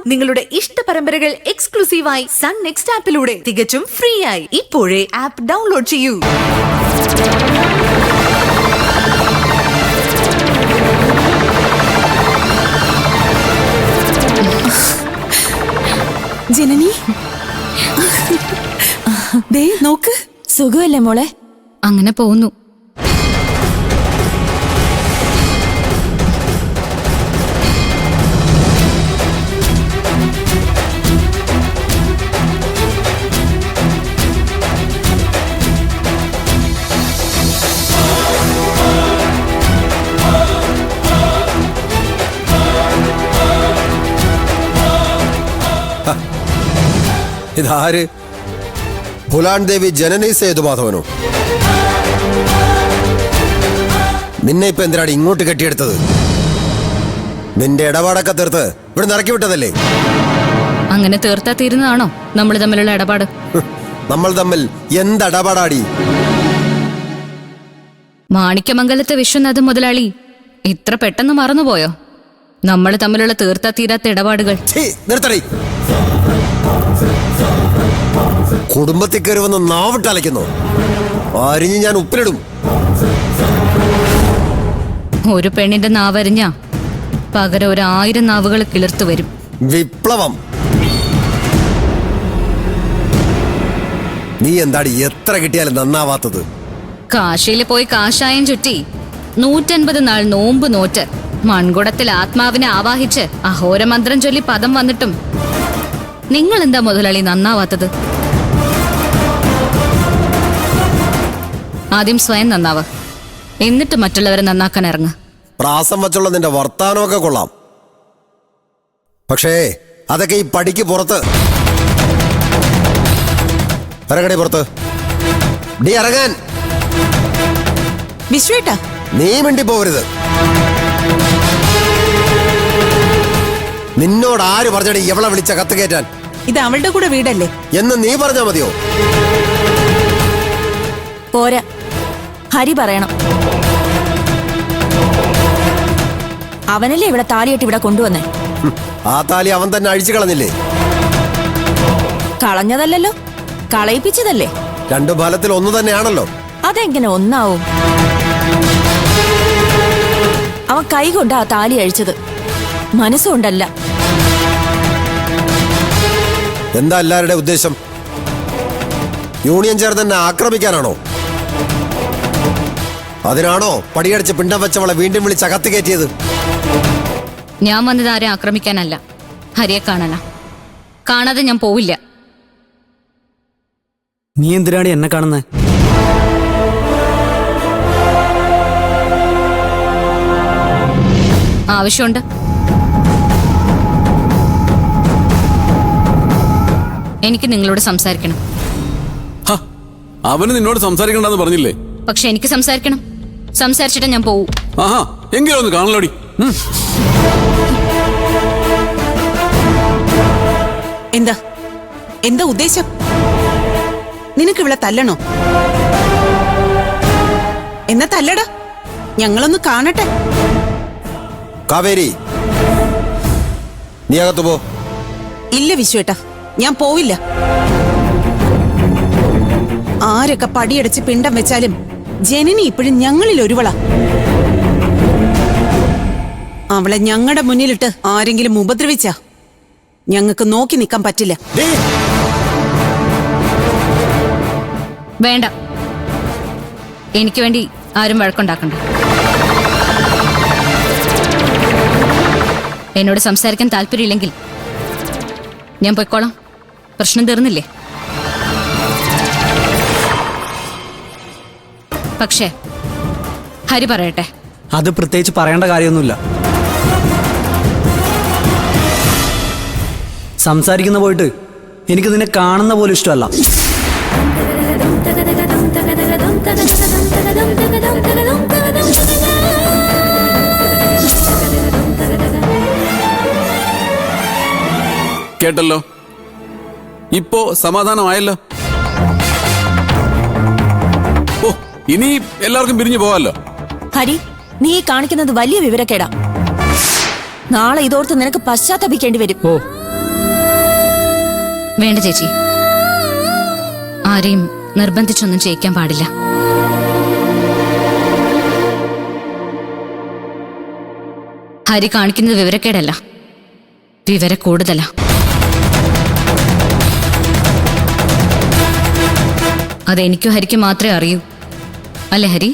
നിങ്ങളുടെ ഇഷ്ട പരമ്പരകൾ എക്സ്ക്ലൂസീവായി സൺ നെക്സ്റ്റ് ആപ്പിലൂടെ തികച്ചും ഫ്രീ ആയി ഇപ്പോഴേ ആപ്പ് ഡൗൺലോഡ് ചെയ്യൂ. ജനനി ദേ നോക്ക്. സുഖമല്ലേ മോളെ? അങ്ങനെ പോകുന്നു. ഇതാര്? ഭുലാൻ ദേവി ജനനി സേതുമാധവനോ? നിന്നെ ഇപ്പൊ എന്തിനാണ് ഇങ്ങോട്ട് കെട്ടിയെടുത്തത്? നിന്റെ ഇടപാടൊക്കെ തീർത്ത് ഇവിടെ ഇറക്കി വിട്ടതല്ലേ? അങ്ങനെ തീർത്താ തീരുന്നതാണോ നമ്മൾ തമ്മിലുള്ള ഇടപാട്? നമ്മൾ തമ്മിൽ എന്തിടപാടാടി? മാണിക്യമംഗലത്തെ വിശ്വനാഥ മുതലാളി ഇത്ര പെട്ടെന്ന് മറന്നുപോയോ നമ്മൾ തമ്മിലുള്ള തീർത്താ തീരാത്ത ഇടപാടുകൾ? നിർത്തടി. കുടുംബത്തിൽ കയറി വന്ന് നാവിട്ടലയ്ക്കുന്നു. അരിഞ്ഞ് ഞാൻ ഉപ്പിലിടും. ഒരു പെണ്ണിന്റെ നാവരിഞ്ഞ പകരം 1000 നാവുകൾ കിളിർത്തു വരും. വിപ്ലവം. നീ എന്താടി എത്ര കിട്ടിയാലും നന്നാവാത്തത്? കാശിയിൽ പോയി കാഷായം ചുറ്റി 150 നാൾ നോമ്പ് നോറ്റ് മൺകുടത്തിൽ ആത്മാവിനെ ആവാഹിച്ച് അഹോരമന്ത്രം ചൊല്ലി പദം വന്നിട്ടും നിങ്ങൾ എന്താ മുതലാളി നന്നാവാത്തത്? ആദ്യം സ്വയം നന്നാവ്, എന്നിട്ട് മറ്റുള്ളവരെ നന്നാക്കാൻ ഇറങ്ങ്. പ്രാസം വച്ചുള്ള നിന്റെ വർത്താനമൊക്കെ കൊള്ളാം, പക്ഷേ അതൊക്കെ ഈ പടിക്ക് പുറത്ത്. ഇറങ്ങടി പുറത്ത്. ഡി ഇറങ്ങാൻ. വിശ്വേട്ടാ, നീ മിണ്ടി പോവരുത്. നിന്നോട് ആര് പറഞ്ഞടി എവളെ വിളിച്ച കത്ത് കയറ്റാൻ? ഇത് അവളുടെ കൂടെ വീടല്ലേ എന്ന് നീ പറഞ്ഞാ മതിയോ? പോരാ, ഹരി പറയണം. അവനല്ലേ ഇവിടെ താലിയായിട്ട് ഇവിടെ കൊണ്ടുവന്നേ? ആ താലി അവൻ തന്നെ അഴിച്ചു കളഞ്ഞില്ലേ? കളഞ്ഞതല്ലോ, കളയിപ്പിച്ചതല്ലേ. രണ്ടു ഫലത്തിൽ ഒന്ന് തന്നെയാണല്ലോ. അതെങ്ങനെ ഒന്നാവും? അവൻ കൈകൊണ്ട് ആ താലി അഴിച്ചത്, മനസ്സുകൊണ്ടല്ല. എന്താ എല്ലാവരുടെ ഉദ്ദേശം? യൂണിയൻ ചേർന്ന് എന്നെ ആക്രമിക്കാനാണോ? അതിനാണോ പടിയടിച്ച് പിണ്ടം വെച്ചവളെ വീണ്ടും വിളിച്ച് അകത്ത് കയറ്റിയത്? ഞാൻ വന്നത് ആരെ ആക്രമിക്കാനല്ല, ഹരിയെ കാണാനാ. കാണാതെ ഞാൻ പോവില്ല. നീ എന്തിനാണ് എന്നെ കാണുന്നത്? ആവശ്യമുണ്ട്. എനിക്ക് നിങ്ങളോട് സംസാരിക്കണം. അവന് നിന്നോട് സംസാരിക്കണ്ടെന്ന് പറഞ്ഞില്ലേ? പക്ഷെ എനിക്ക് സംസാരിക്കണം. സംസാരിച്ചിട്ട് ഞാൻ പോവൂ. ആഹാ, എങ്കിലും ഒന്ന് കാണലോടി. എന്താ എന്താ ഉദ്ദേശം? നിനക്ക് ഇവിടെ തല്ലണോ? എന്നാ തല്ലടാ, ഞങ്ങളൊന്ന് കാണട്ടെ. കാവേരി, നീ അകത്ത് പോ. ഇല്ല വിശ്വേട്ടാ, ഞാൻ പോവില്ല. ആരൊക്കെ പടിയടച്ച് പിണ്ടം വെച്ചാലും ജനനി ഇപ്പോഴും ഞങ്ങളിൽ ഒരുവളാ. അവളെ ഞങ്ങളുടെ മുന്നിലിട്ട് ആരെങ്കിലും ഉപദ്രവിച്ചാ ഞങ്ങൾക്ക് നോക്കി നിൽക്കാൻ പറ്റില്ല. വേണ്ട, എനിക്ക് വേണ്ടി ആരും വഴക്കുണ്ടാക്കണ്ട. എന്നോട് സംസാരിക്കാൻ താല്പര്യമില്ലെങ്കിൽ ഞാൻ പോയിക്കോളാം. പ്രശ്നം തീർന്നില്ലേ? പക്ഷേ ഹരി പറയട്ടെ. അത് പ്രത്യേകിച്ച് പറയേണ്ട കാര്യമൊന്നുമില്ല. സംസാരിക്കുന്ന പോയിട്ട് എനിക്ക് നിന്നെ കാണുന്ന പോലും ഇഷ്ടമല്ല. കേട്ടല്ലോ, ഇപ്പോ സമാധാനമായല്ലോ. ഓ, ഇനി എല്ലാവർക്കും പിരിഞ്ഞു പോവാല്ലോ. ഹരി, നീ കാണിക്കുന്നത് വലിയ വിവരക്കേടാ. നാളെ ഇതോർത്ത് നിനക്ക് പശ്ചാത്തപിക്കേണ്ടി വരും. ഓ, വേണ്ട ചേച്ചി, ആരെയും നിർബന്ധിച്ചൊന്നും ചെയ്യിക്കാൻ പാടില്ല. ഹരി കാണിക്കുന്നത് വിവരക്കേടല്ല, വിവരക്കൂടുതലാ. അതെനിക്കും ഹരിക്കും മാത്രമേ അറിയൂ, അല്ലേ ഹരി?